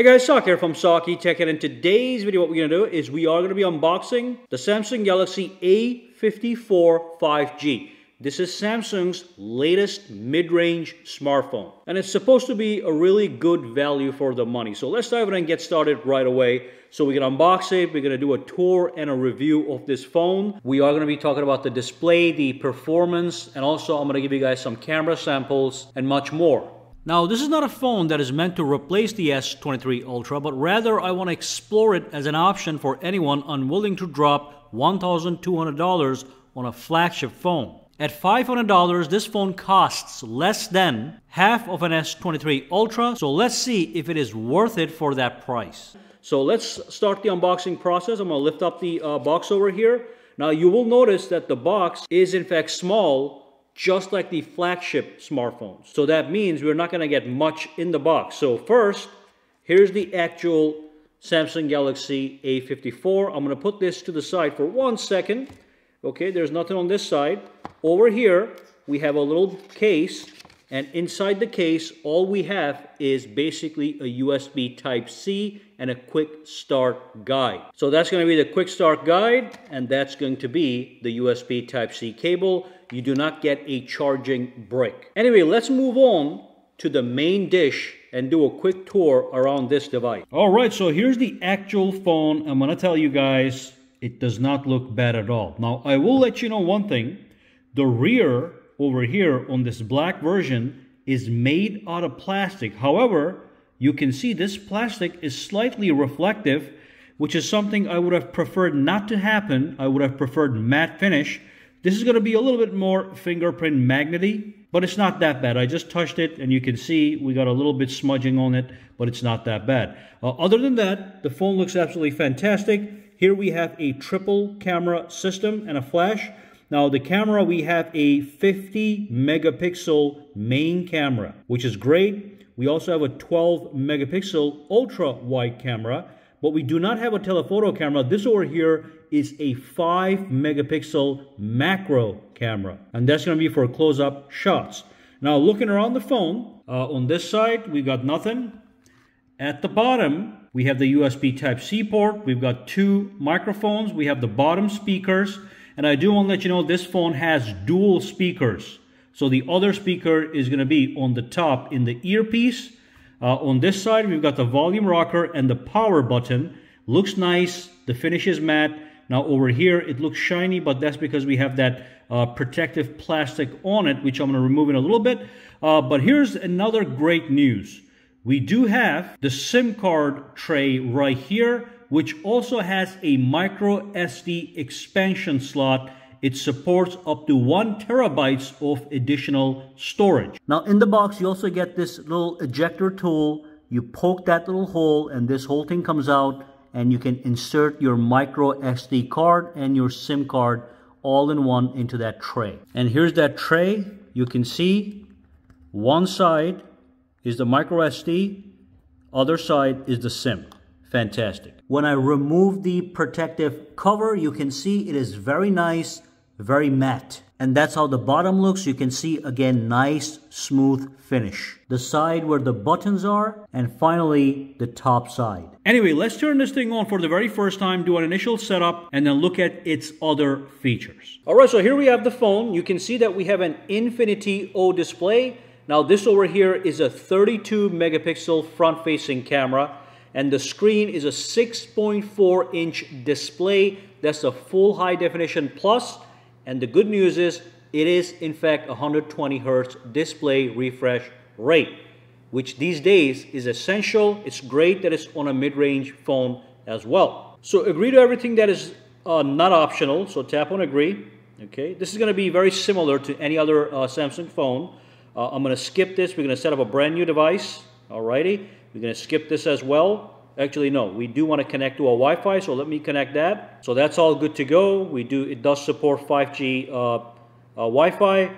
Hey guys, Sak here from SAKITECH, and in today's video what we're going to do is we are going to be unboxing the Samsung Galaxy A54 5G. This is Samsung's latest mid-range smartphone, and it's supposed to be a really good value for the money. So let's dive in and get started right away. So we're going to unbox it, we're going to do a tour and a review of this phone. We are going to be talking about the display, the performance, and also I'm going to give you guys some camera samples and much more. Now, this is not a phone that is meant to replace the S23 Ultra, but rather I want to explore it as an option for anyone unwilling to drop $1,200 on a flagship phone. At $500, this phone costs less than half of an S23 Ultra, so let's see if it is worth it for that price. So let's start the unboxing process. I'm going to lift up the box over here. Now, you will notice that the box is in fact small, just like the flagship smartphones. So that means we're not going to get much in the box. So first, here's the actual Samsung Galaxy A54. I'm going to put this to the side for 1 second. Okay, there's nothing on this side. Over here, we have a little case, and inside the case, all we have is basically a USB Type-C and a quick start guide. So that's going to be the quick start guide, and that's going to be the USB Type-C cable. You do not get a charging brick. Anyway, let's move on to the main dish and do a quick tour around this device. All right, so here's the actual phone. I'm going to tell you guys, it does not look bad at all. Now, I will let you know one thing. The rear over here on this black version is made out of plastic. However, you can see this plastic is slightly reflective, which is something I would have preferred not to happen. I would have preferred matte finish. This is going to be a little bit more fingerprint magnety, but it's not that bad. I just touched it and you can see we got a little bit smudging on it, but it's not that bad. Other than that, the phone looks absolutely fantastic. Here we have a triple camera system and a flash. Now the camera, we have a 50 megapixel main camera, which is great. We also have a 12 megapixel ultra wide camera, but we do not have a telephoto camera. This over here is a 5 megapixel macro camera, and that's going to be for close-up shots. Now looking around the phone, on this side we got nothing. At the bottom we have the USB Type-C port. We've got 2 microphones. We have the bottom speakers, and I do want to let you know this phone has dual speakers. So the other speaker is going to be on the top in the earpiece. On this side, we've got the volume rocker and the power button. Looks nice. The finish is matte. Now over here, it looks shiny, but that's because we have that protective plastic on it, which I'm going to remove in a little bit. But here's another great news. We do have the SIM card tray right here, which also has a microSD expansion slot. It supports up to 1 terabyte of additional storage. Now in the box, you also get this little ejector tool. You poke that little hole and this whole thing comes out, and you can insert your microSD card and your SIM card all in one into that tray. And here's that tray. You can see one side is the microSD, other side is the SIM. Fantastic. When I remove the protective cover, you can see it is very nice, very matte. And that's how the bottom looks. You can see again, nice, smooth finish. The side where the buttons are, and finally the top side. Anyway, let's turn this thing on for the very first time, do an initial setup, and then look at its other features. All right, so here we have the phone. You can see that we have an Infinity O display. Now this over here is a 32 megapixel front-facing camera, and the screen is a 6.4 inch display. That's a full high definition plus. And the good news is it is in fact 120 Hertz display refresh rate, which these days is essential. It's great that it's on a mid-range phone as well. So agree to everything that is not optional. So tap on agree. Okay, this is going to be very similar to any other Samsung phone. I'm going to skip this. We're going to set up a brand new device. Alrighty, we're going to skip this as well. Actually, no, we do want to connect to a Wi-Fi, so let me connect that. So that's all good to go. It does support 5G Wi-Fi,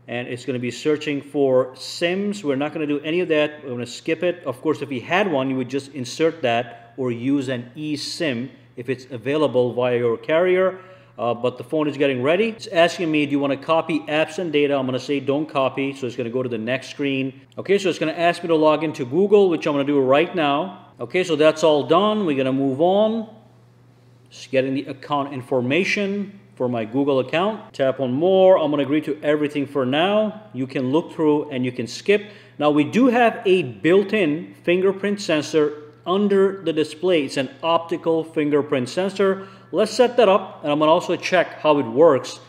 and it's going to be searching for SIMs. We're not going to do any of that. We're going to skip it. Of course, if you had one, you would just insert that or use an eSIM if it's available via your carrier. But the phone is getting ready. It's asking me, do you want to copy apps and data? I'm going to say don't copy, so it's going to go to the next screen. Okay, so it's going to ask me to log into Google, which I'm going to do right now. Okay, so that's all done. We're gonna move on. Just getting the account information for my Google account. Tap on more. I'm gonna agree to everything for now. You can look through and you can skip. Now we do have a built-in fingerprint sensor under the display. It's an optical fingerprint sensor. Let's set that up, and I'm gonna also check how it works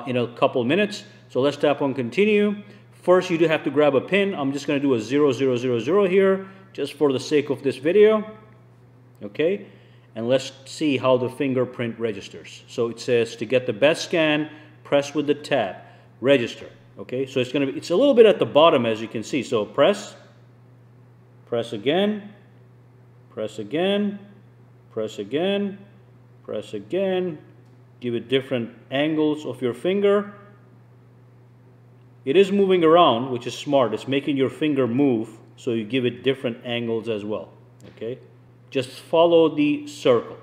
in a couple minutes. So let's tap on continue. First, you do have to grab a pin. I'm just gonna do a 0000 here, just for the sake of this video. Okay, and let's see how the fingerprint registers. So it says to get the best scan, press with the tab, register. Okay, so it's a little bit at the bottom, as you can see. So press again, press again, press again, press again. Give it different angles of your finger. It is moving around, which is smart. It's making your finger move, so you give it different angles as well. Okay, just follow the circle.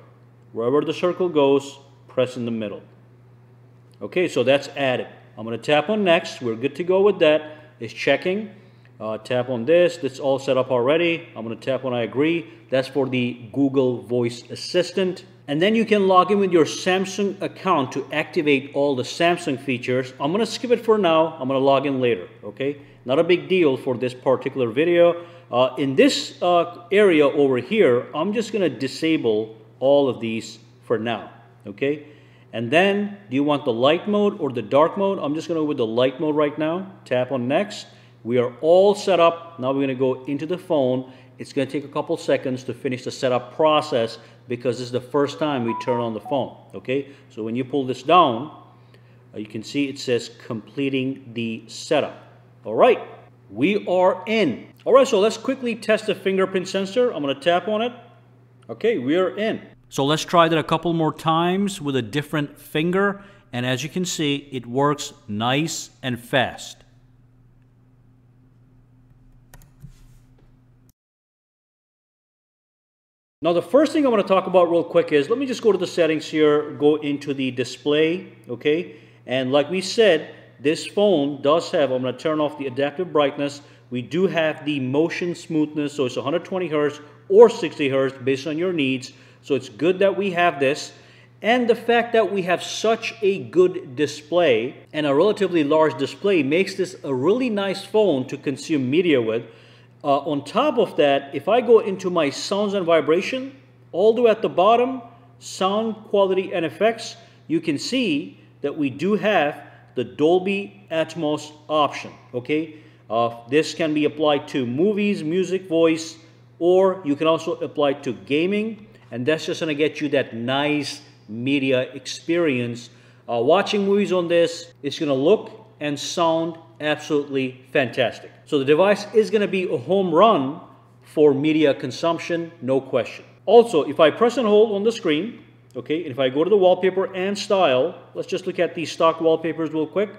Wherever the circle goes, press in the middle. Okay, so that's added. I'm going to tap on next. We're good to go with that. It's checking. Tap on this. That's all set up already. I'm going to tap on I agree. That's for the Google Voice Assistant. And then you can log in with your Samsung account to activate all the Samsung features. I'm going to skip it for now. I'm going to log in later. Okay, not a big deal for this particular video. In this area over here, I'm just going to disable all of these for now. Okay. And then, do you want the light mode or the dark mode? I'm just going to go with the light mode right now. Tap on next. We are all set up. Now we're going to go into the phone. It's going to take a couple seconds to finish the setup process because this is the first time we turn on the phone. Okay, so when you pull this down, you can see it says completing the setup. All right, we are in. All right, so let's quickly test the fingerprint sensor. I'm going to tap on it. Okay, we are in. So let's try that a couple more times with a different finger, and as you can see, it works nice and fast. Now the first thing I want to talk about real quick is, let me just go to the settings here, go into the display, okay? And like we said, this phone does have, I'm going to turn off the adaptive brightness. We do have the motion smoothness, so it's 120 Hertz or 60 Hertz based on your needs. So it's good that we have this. And the fact that we have such a good display and a relatively large display makes this a really nice phone to consume media with. On top of that, if I go into my sounds and vibration, all the way at the bottom, sound quality and effects, you can see that we do have the Dolby Atmos option. Okay, this can be applied to movies, music, voice, or you can also apply it to gaming. And that's just going to get you that nice media experience. Watching movies on this, it's going to look and sound absolutely fantastic. So the device is going to be a home run for media consumption, no question. Also, if I press and hold on the screen, okay, and if I go to the wallpaper and style, let's just look at these stock wallpapers real quick.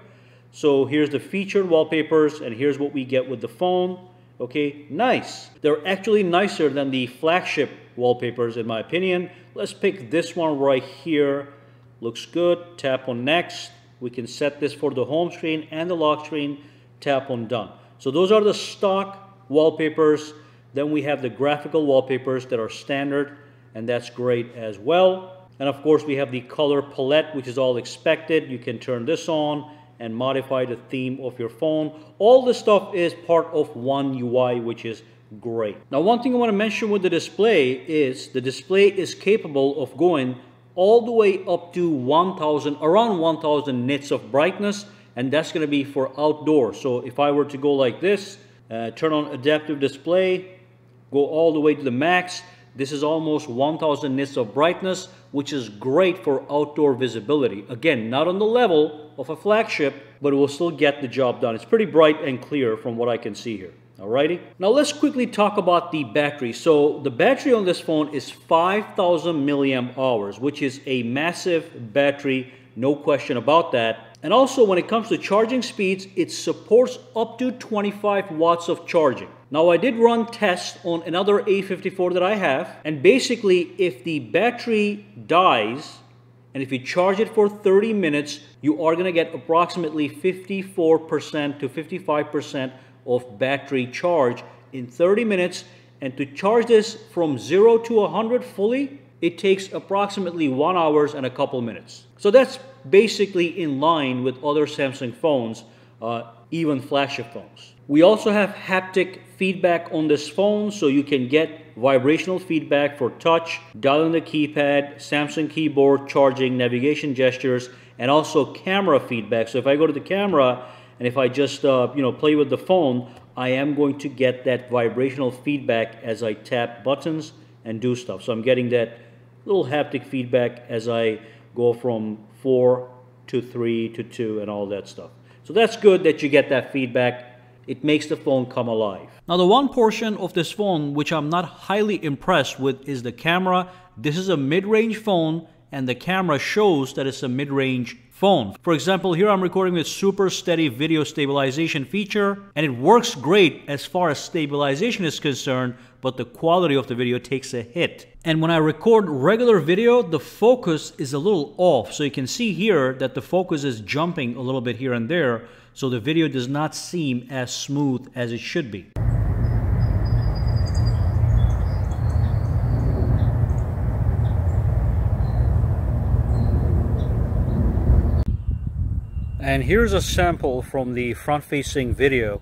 So here's the featured wallpapers, and here's what we get with the phone. Okay, nice. They're actually nicer than the flagship wallpapers in my opinion. Let's pick this one right here. Looks good. Tap on next. We can set this for the home screen and the lock screen. Tap on done. So those are the stock wallpapers. Then we have the graphical wallpapers that are standard, and that's great as well. And of course we have the color palette, which is all expected. You can turn this on and modify the theme of your phone. All this stuff is part of one UI, which is great. Now one thing I want to mention with the display is the display is capable of going all the way up to around 1000 nits of brightness, and that's going to be for outdoor. So if I were to go like this, turn on adaptive display, go all the way to the max, this is almost 1000 nits of brightness, which is great for outdoor visibility. Again, not on the level of a flagship, but it will still get the job done. It's pretty bright and clear from what I can see here. Alrighty. Now let's quickly talk about the battery. So the battery on this phone is 5000 milliamp hours, which is a massive battery, no question about that. And also when it comes to charging speeds, it supports up to 25 watts of charging. Now I did run tests on another A54 that I have, and basically if the battery dies and if you charge it for 30 minutes, you are going to get approximately 54% to 55% of battery charge in 30 minutes, And to charge this from 0 to 100 fully, it takes approximately 1 hour and a couple minutes. So that's basically in line with other Samsung phones, even flagship phones. We also have haptic feedback on this phone, so you can get vibrational feedback for touch, dialing the keypad, Samsung keyboard, charging, navigation gestures, and also camera feedback. So if I go to the camera and if I just play with the phone, I am going to get that vibrational feedback as I tap buttons and do stuff. So I'm getting that little haptic feedback as I go from 4 to 3 to 2 and all that stuff. So that's good that you get that feedback. It makes the phone come alive. Now, the one portion of this phone which I'm not highly impressed with is the camera. This is a mid-range phone, and the camera shows that it's a mid-range phone. For example, here I'm recording with super steady video stabilization feature, and it works great as far as stabilization is concerned, but the quality of the video takes a hit. And when I record regular video, the focus is a little off. So you can see here that the focus is jumping a little bit here and there, so the video does not seem as smooth as it should be. And here's a sample from the front-facing video,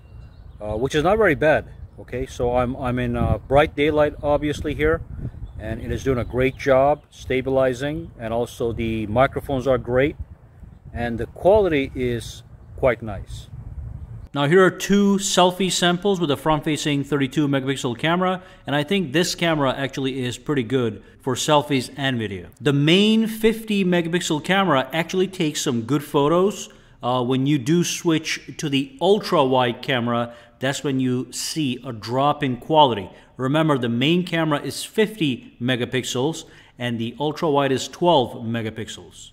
which is not very bad. Okay, so I'm in bright daylight obviously here, and it is doing a great job stabilizing, and also the microphones are great, and the quality is quite nice. Now here are two selfie samples with a front-facing 32 megapixel camera, and I think this camera actually is pretty good for selfies and video. The main 50 megapixel camera actually takes some good photos. When you do switch to the ultra-wide camera, that's when you see a drop in quality. Remember, the main camera is 50 megapixels and the ultra-wide is 12 megapixels.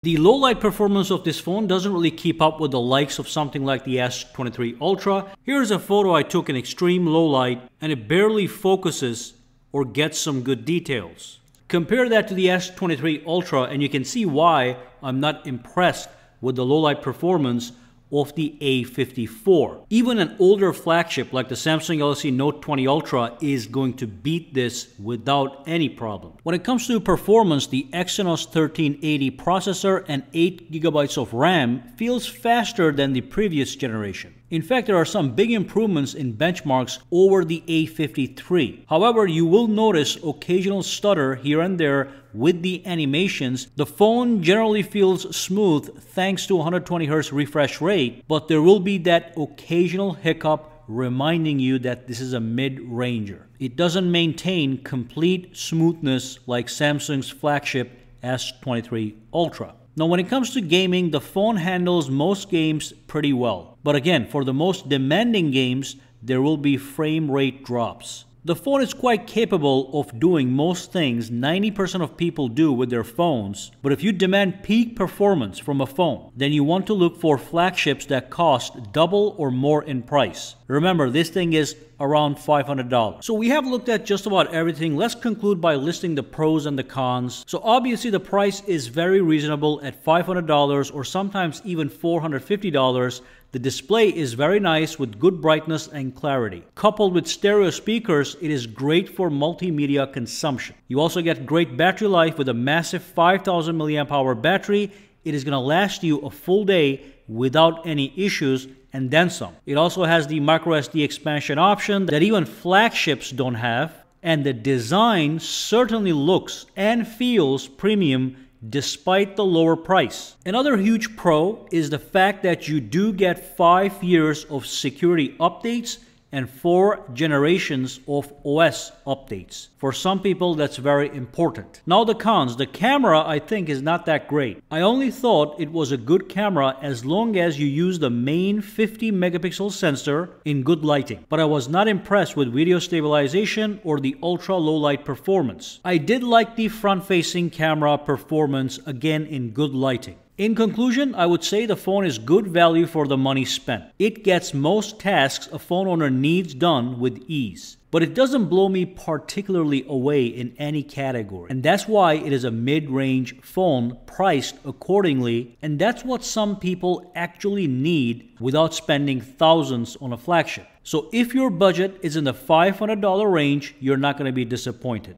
The low light performance of this phone doesn't really keep up with the likes of something like the S23 Ultra. Here's a photo I took in extreme low light, and it barely focuses or gets some good details. Compare that to the S23 Ultra and you can see why I'm not impressed with the low light performance of the A54. Even an older flagship like the Samsung Galaxy Note 20 Ultra is going to beat this without any problem. When it comes to performance, the Exynos 1380 processor and 8 GB of RAM feels faster than the previous generation. In fact, there are some big improvements in benchmarks over the A53. However, you will notice occasional stutter here and there with the animations. The phone generally feels smooth thanks to 120Hz refresh rate, but there will be that occasional hiccup reminding you that this is a mid-ranger. It doesn't maintain complete smoothness like Samsung's flagship S23 Ultra. Now, when it comes to gaming, the phone handles most games pretty well. But again, for the most demanding games, there will be frame rate drops. The phone is quite capable of doing most things 90% of people do with their phones, but if you demand peak performance from a phone, then you want to look for flagships that cost double or more in price. Remember, this thing is around $500. So we have looked at just about everything. Let's conclude by listing the pros and the cons. So obviously the price is very reasonable at $500 or sometimes even $450. The display is very nice with good brightness and clarity. Coupled with stereo speakers, it is great for multimedia consumption. You also get great battery life with a massive 5000 mAh battery. It is going to last you a full day without any issues and then some. It also has the microSD expansion option that even flagships don't have, and the design certainly looks and feels premium despite the lower price. Another huge pro is the fact that you do get 5 years of security updates and 4 generations of OS updates. For some people, that's very important. Now the cons. The camera, I think, is not that great. I only thought it was a good camera as long as you use the main 50 megapixel sensor in good lighting. But I was not impressed with video stabilization or the ultra low light performance. I did like the front-facing camera performance, again in good lighting. In conclusion, I would say the phone is good value for the money spent. It gets most tasks a phone owner needs done with ease. But it doesn't blow me particularly away in any category. And that's why it is a mid-range phone priced accordingly. And that's what some people actually need without spending thousands on a flagship. So if your budget is in the $500 range, you're not going to be disappointed.